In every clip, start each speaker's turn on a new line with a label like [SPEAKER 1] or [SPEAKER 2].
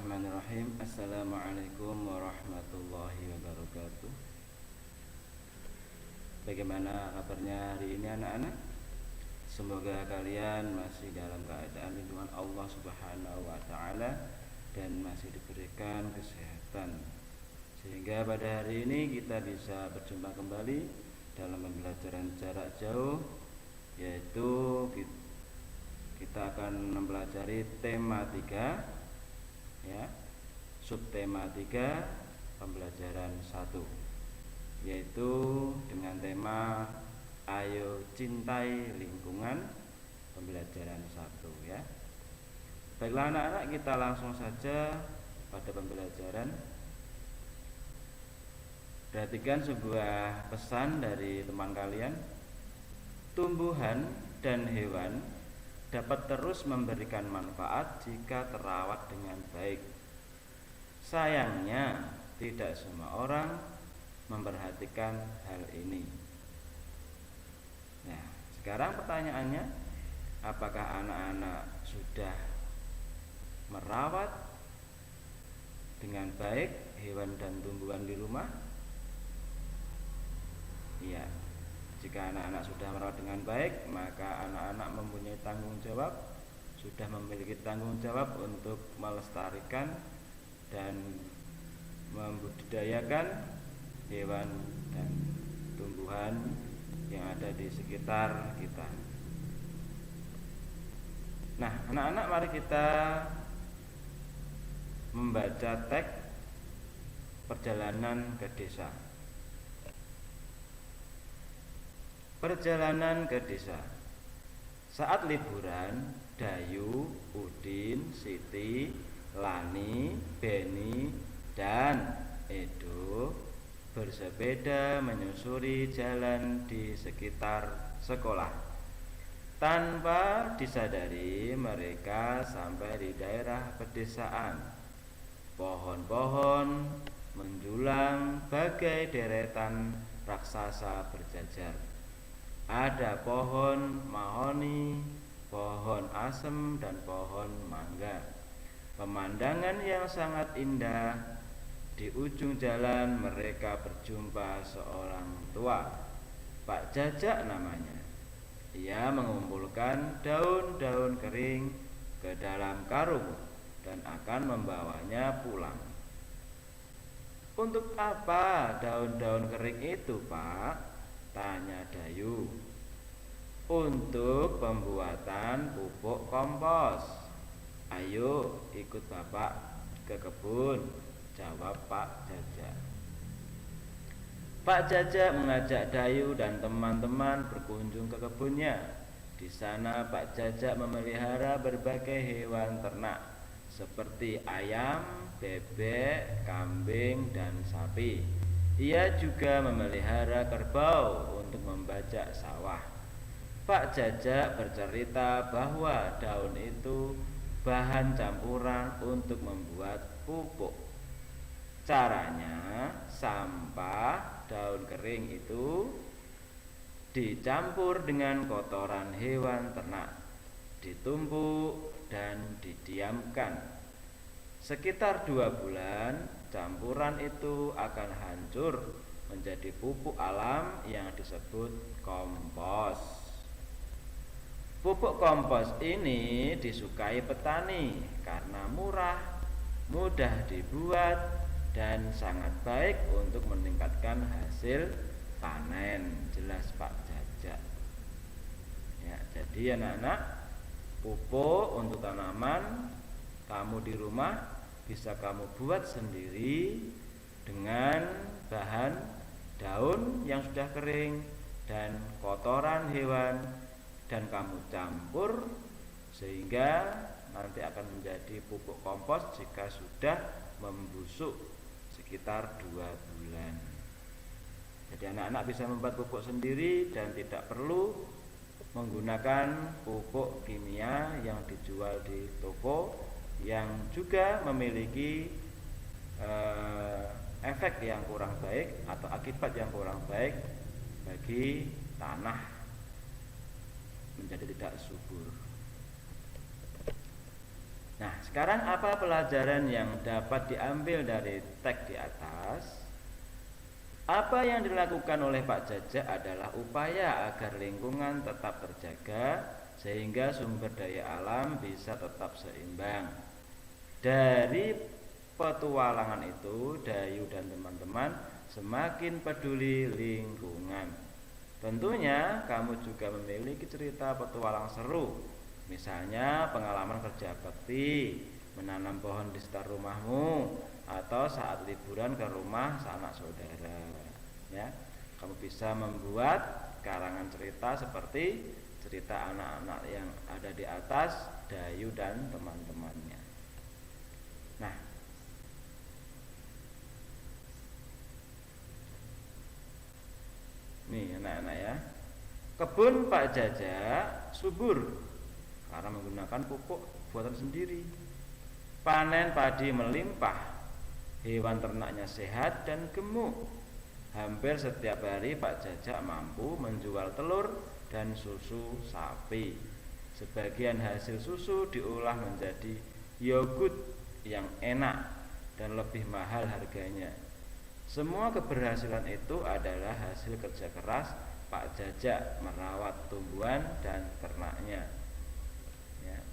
[SPEAKER 1] Bismillahirrahmanirrahim. Assalamualaikum warahmatullahi wabarakatuh. Bagaimana kabarnya hari ini anak-anak? Semoga kalian masih dalam keadaan lindungan Allah Subhanahu wa taala dan masih diberikan kesehatan, sehingga pada hari ini kita bisa berjumpa kembali dalam pembelajaran jarak jauh, yaitu kita akan mempelajari tema 3, ya, subtema 3 pembelajaran 1, yaitu dengan tema ayo cintai lingkungan, pembelajaran 1, ya. Baiklah anak-anak, kita langsung saja pada pembelajaran. Perhatikan sebuah pesan dari teman kalian. Tumbuhan dan hewan dapat terus memberikan manfaat jika terawat dengan baik. Sayangnya, tidak semua orang memperhatikan hal ini. Nah, sekarang pertanyaannya, apakah anak-anak sudah merawat dengan baik hewan dan tumbuhan di rumah? Iya. Jika anak-anak sudah merawat dengan baik, maka anak-anak mempunyai tanggung jawab, sudah memiliki tanggung jawab untuk melestarikan dan membudidayakan hewan dan tumbuhan yang ada di sekitar kita. Nah, anak-anak, mari kita membaca teks perjalanan ke desa. Perjalanan ke desa. Saat liburan, Dayu, Udin, Siti, Lani, Beni, dan Edo bersepeda menyusuri jalan di sekitar sekolah. Tanpa disadari, mereka sampai di daerah pedesaan. Pohon-pohon menjulang bagai deretan raksasa berjajar. Ada pohon mahoni, pohon asem, dan pohon mangga. Pemandangan yang sangat indah. Di ujung jalan mereka berjumpa seorang tua, Pak Jajak namanya. Ia mengumpulkan daun-daun kering ke dalam karung dan akan membawanya pulang. Untuk apa daun-daun kering itu, Pak? Tanya Dayu. Untuk pembuatan pupuk kompos. Ayo ikut Bapak ke kebun, jawab Pak Jajak. Pak Jajak mengajak Dayu dan teman-teman berkunjung ke kebunnya. Di sana Pak Jajak memelihara berbagai hewan ternak seperti ayam, bebek, kambing, dan sapi. Ia juga memelihara kerbau untuk membajak sawah. Pak Jajak bercerita bahwa daun itu bahan campuran untuk membuat pupuk. Caranya, sampah daun kering itu dicampur dengan kotoran hewan ternak, ditumbuk dan didiamkan. Sekitar 2 bulan, campuran itu akan hancur menjadi pupuk alam yang disebut kompos. Pupuk kompos ini disukai petani karena murah, mudah dibuat, dan sangat baik untuk meningkatkan hasil panen, jelas Pak Jajak. Ya, jadi anak-anak, pupuk untuk tanaman kamu di rumah bisa kamu buat sendiri dengan bahan daun yang sudah kering dan kotoran hewan, dan kamu campur sehingga nanti akan menjadi pupuk kompos jika sudah membusuk sekitar 2 bulan. Jadi anak-anak bisa membuat pupuk sendiri dan tidak perlu menggunakan pupuk kimia yang dijual di toko, yang juga memiliki efek yang kurang baik atau akibat yang kurang baik bagi tanah, menjadi tidak subur. Nah, sekarang apa pelajaran yang dapat diambil dari teks di atas? Apa yang dilakukan oleh Pak Jajak adalah upaya agar lingkungan tetap terjaga sehingga sumber daya alam bisa tetap seimbang. Dari petualangan itu, Dayu dan teman-teman semakin peduli lingkungan. Tentunya kamu juga memiliki cerita petualang seru. Misalnya pengalaman kerja bakti, menanam pohon di sekitar rumahmu, atau saat liburan ke rumah sanak saudara. Ya, kamu bisa membuat karangan cerita seperti cerita anak-anak yang ada di atas, Dayu dan teman-temannya. Nah, nih anak-anak ya, kebun Pak Jajak subur karena menggunakan pupuk buatan sendiri. Panen padi melimpah, hewan ternaknya sehat dan gemuk. Hampir setiap hari Pak Jajak mampu menjual telur dan susu sapi. Sebagian hasil susu diolah menjadi yogurt yang enak dan lebih mahal harganya. Semua keberhasilan itu adalah hasil kerja keras Pak Jajak merawat tumbuhan dan ternaknya. Ya.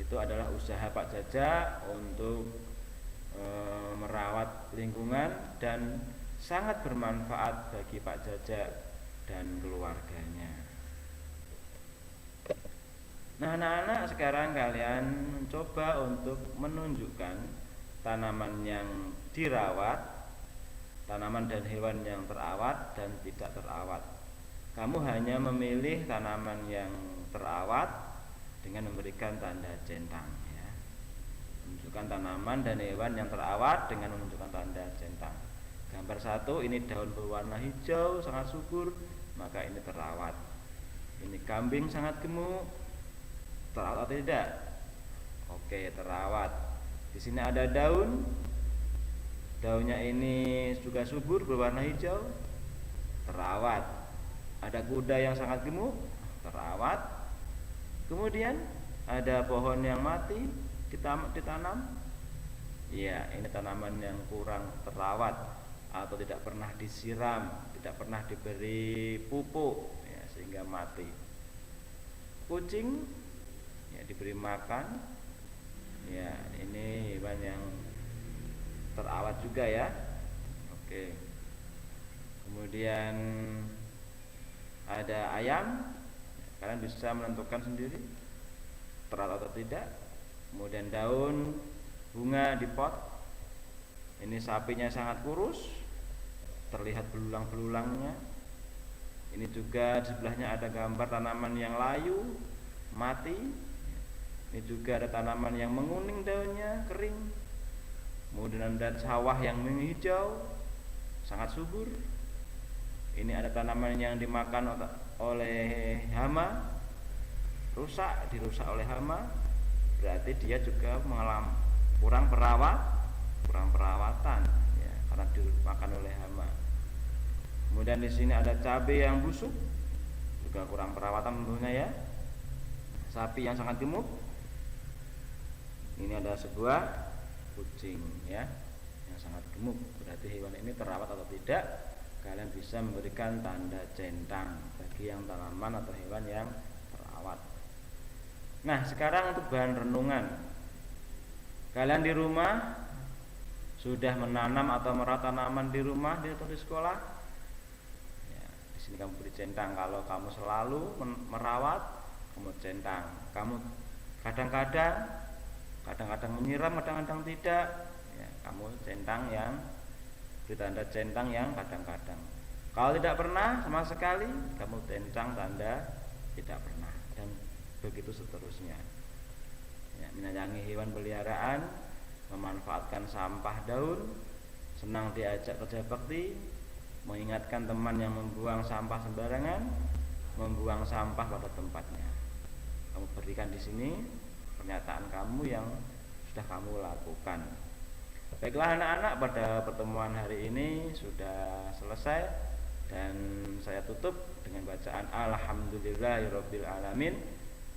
[SPEAKER 1] Itu adalah usaha Pak Jajak untuk merawat lingkungan dan sangat bermanfaat bagi Pak Jajak dan keluarganya. Nah, anak-anak, sekarang kalian mencoba untuk menunjukkan tanaman yang dirawat, tanaman dan hewan yang terawat dan tidak terawat. Kamu hanya memilih tanaman yang terawat dengan memberikan tanda centang. Menunjukkan tanaman dan hewan yang terawat dengan menunjukkan tanda centang. Gambar 1, ini daun berwarna hijau sangat subur, maka ini terawat. Ini kambing sangat gemuk, terawat atau tidak? Oke, terawat. Di sini ada daun, daunnya ini juga subur berwarna hijau, terawat. Ada kuda yang sangat gemuk, terawat. Kemudian ada pohon yang mati ditanam, ya ini tanaman yang kurang terawat atau tidak pernah disiram, tidak pernah diberi pupuk, ya, sehingga mati. Kucing ya diberi makan, ya ini hewan yang terawat juga ya. Oke. Kemudian ada ayam, kalian bisa menentukan sendiri terawat atau tidak. Kemudian daun bunga di pot, ini sapinya sangat kurus, terlihat belulang-belulangnya. Ini juga di sebelahnya ada gambar tanaman yang layu, mati. Ini juga ada tanaman yang menguning daunnya, kering. Kemudian ada sawah yang menghijau, sangat subur. Ini ada tanaman yang dimakan oleh hama, dirusak oleh hama. Berarti dia juga mengalami kurang perawatan, ya, karena dimakan oleh hama. Kemudian di sini ada cabai yang busuk, juga kurang perawatan tentunya ya. Sapi yang sangat gemuk. Ini ada sebuah kucing ya, yang sangat gemuk. Berarti hewan ini terawat atau tidak? Kalian bisa memberikan tanda centang bagi yang tanaman atau hewan yang terawat. Nah, sekarang untuk bahan renungan. Kalian di rumah sudah menanam atau merawat tanaman di rumah atau di sekolah? Ya, di sini kamu beri centang. Kalau kamu selalu merawat, kamu centang. Kamu kadang-kadang menyiram, kadang-kadang tidak. Ya, kamu centang yang beri tanda centang yang kadang-kadang. Kalau tidak pernah sama sekali, kamu centang tanda tidak pernah. Dan begitu seterusnya. Ya, menyayangi hewan peliharaan, memanfaatkan sampah daun, senang diajak kerja bakti, mengingatkan teman yang membuang sampah sembarangan, membuang sampah pada tempatnya. Kamu berikan di sini pernyataan kamu yang sudah kamu lakukan. Baiklah anak-anak, pada pertemuan hari ini sudah selesai dan saya tutup dengan bacaan Alhamdulillahirabbil alamin.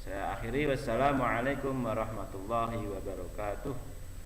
[SPEAKER 1] Saya akhiri, wassalamualaikum warahmatullahi wabarakatuh.